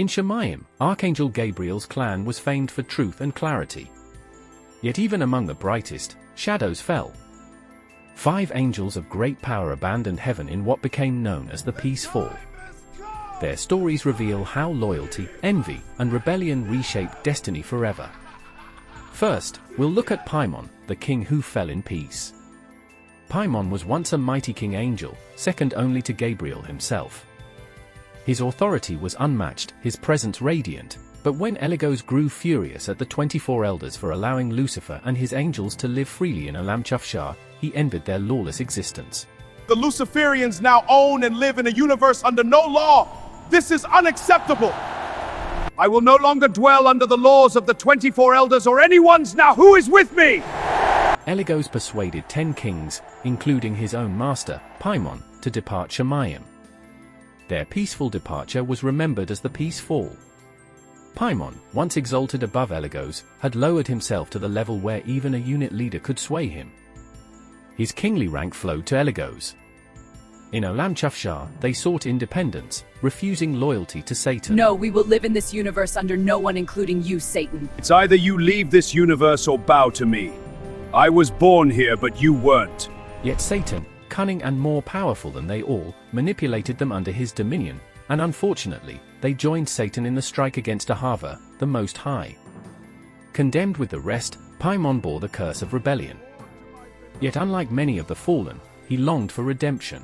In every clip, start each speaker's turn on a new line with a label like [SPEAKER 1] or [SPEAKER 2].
[SPEAKER 1] In Shamayim, Archangel Gabriel's clan was famed for truth and clarity. Yet even among the brightest, shadows fell. 5 angels of great power abandoned heaven in what became known as the Peace Fall. Their stories reveal how loyalty, envy, and rebellion reshaped destiny forever. First, we'll look at Paimon, the king who fell in peace. Paimon was once a mighty king angel, second only to Gabriel himself. His authority was unmatched, his presence radiant, but when Eligos grew furious at the 24 elders for allowing Lucifer and his angels to live freely in Alam-Chafshar, he ended their lawless existence.
[SPEAKER 2] The Luciferians now own and live in a universe under no law. This is unacceptable. I will no longer dwell under the laws of the 24 elders or anyone's now who is with me.
[SPEAKER 1] Eligos persuaded 10 kings, including his own master, Paimon, to depart Shamayim. Their peaceful departure was remembered as the Peace Fall. Paimon, once exalted above Eligos, had lowered himself to the level where even a unit leader could sway him. His kingly rank flowed to Eligos. In Alam-Chafshar, they sought independence, refusing loyalty to Satan.
[SPEAKER 3] No, we will live in this universe under no one, including you, Satan.
[SPEAKER 2] It's either you leave this universe or bow to me. I was born here, but you weren't.
[SPEAKER 1] Yet Satan, cunning and more powerful than they all, manipulated them under his dominion, and unfortunately, they joined Satan in the strike against Ahava, the Most High. Condemned with the rest, Paimon bore the curse of rebellion. Yet unlike many of the fallen, he longed for redemption.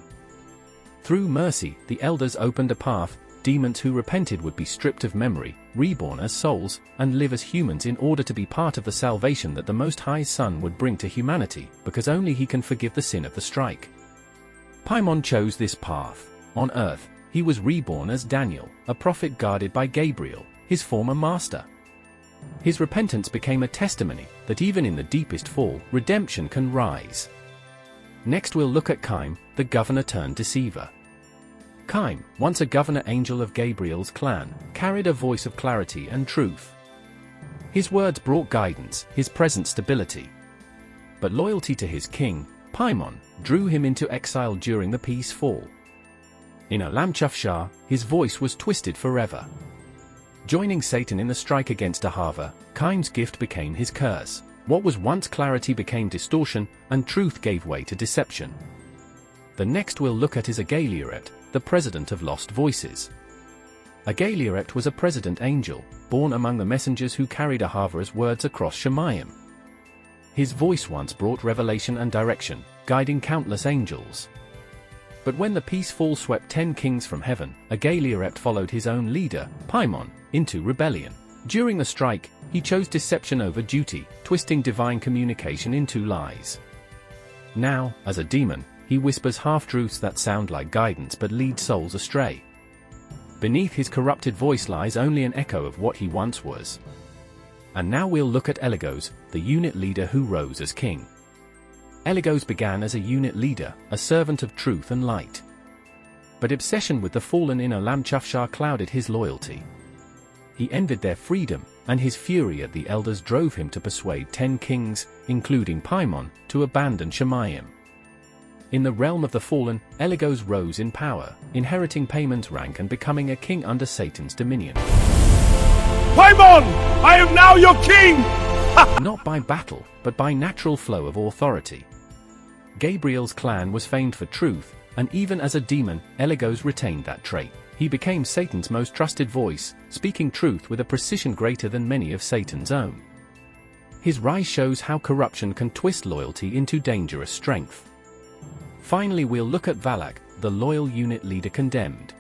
[SPEAKER 1] Through mercy, the elders opened a path. Demons who repented would be stripped of memory, reborn as souls, and live as humans in order to be part of the salvation that the Most High's Son would bring to humanity, because only he can forgive the sin of the strike. Paimon chose this path. On earth, he was reborn as Daniel, a prophet guarded by Gabriel, his former master. His repentance became a testimony that even in the deepest fall, redemption can rise. Next we'll look at Chaim, the governor turned deceiver. Chaim, once a governor angel of Gabriel's clan, carried a voice of clarity and truth. His words brought guidance, his presence stability. But loyalty to his king, Paimon, drew him into exile during the Peace Fall. In Alam-Chafshar, his voice was twisted forever. Joining Satan in the strike against Ahava, Chaim's gift became his curse. What was once clarity became distortion, and truth gave way to deception. The next we'll look at is Agalieret, the president of Lost Voices. Agalieret was a president angel, born among the messengers who carried Ahava's words across Shamayim. His voice once brought revelation and direction, guiding countless angels. But when the Peace Fall swept 10 kings from heaven, Agalieret followed his own leader, Paimon, into rebellion. During the strike, he chose deception over duty, twisting divine communication into lies. Now, as a demon, he whispers half-truths that sound like guidance but lead souls astray. Beneath his corrupted voice lies only an echo of what he once was. And now we'll look at Eligos, the unit leader who rose as king. Eligos began as a unit leader, a servant of truth and light. But obsession with the fallen in Alam-Chafshar clouded his loyalty. He envied their freedom, and his fury at the elders drove him to persuade 10 kings, including Paimon, to abandon Shamayim. In the realm of the fallen, Eligos rose in power, inheriting Paimon's rank and becoming a king under Satan's dominion.
[SPEAKER 2] Paimon! I am now your king!
[SPEAKER 1] Not by battle, but by natural flow of authority. Gabriel's clan was famed for truth, and even as a demon, Eligos retained that trait. He became Satan's most trusted voice, speaking truth with a precision greater than many of Satan's own. His rise shows how corruption can twist loyalty into dangerous strength. Finally, we'll look at Valac, the loyal unit leader condemned.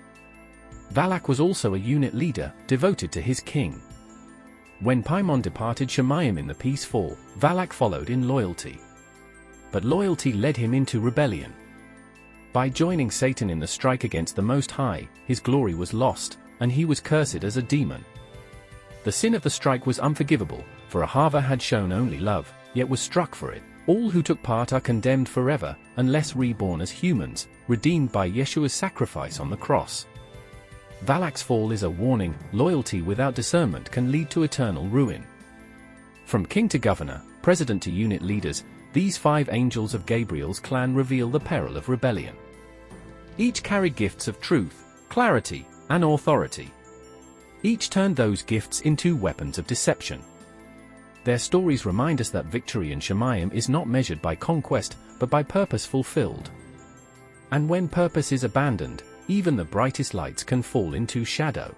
[SPEAKER 1] Valac was also a unit leader, devoted to his king. When Paimon departed Shamayim in the Peace Fall, Valac followed in loyalty. But loyalty led him into rebellion. By joining Satan in the strike against the Most High, his glory was lost, and he was cursed as a demon. The sin of the strike was unforgivable, for Ahava had shown only love, yet was struck for it. All who took part are condemned forever, unless reborn as humans, redeemed by Yeshua's sacrifice on the cross. Valac's fall is a warning. Loyalty without discernment can lead to eternal ruin. From king to governor, president to unit leaders, these 5 angels of Gabriel's clan reveal the peril of rebellion. Each carried gifts of truth, clarity, and authority. Each turned those gifts into weapons of deception. Their stories remind us that victory in Shamayim is not measured by conquest, but by purpose fulfilled. And when purpose is abandoned, even the brightest lights can fall into shadow.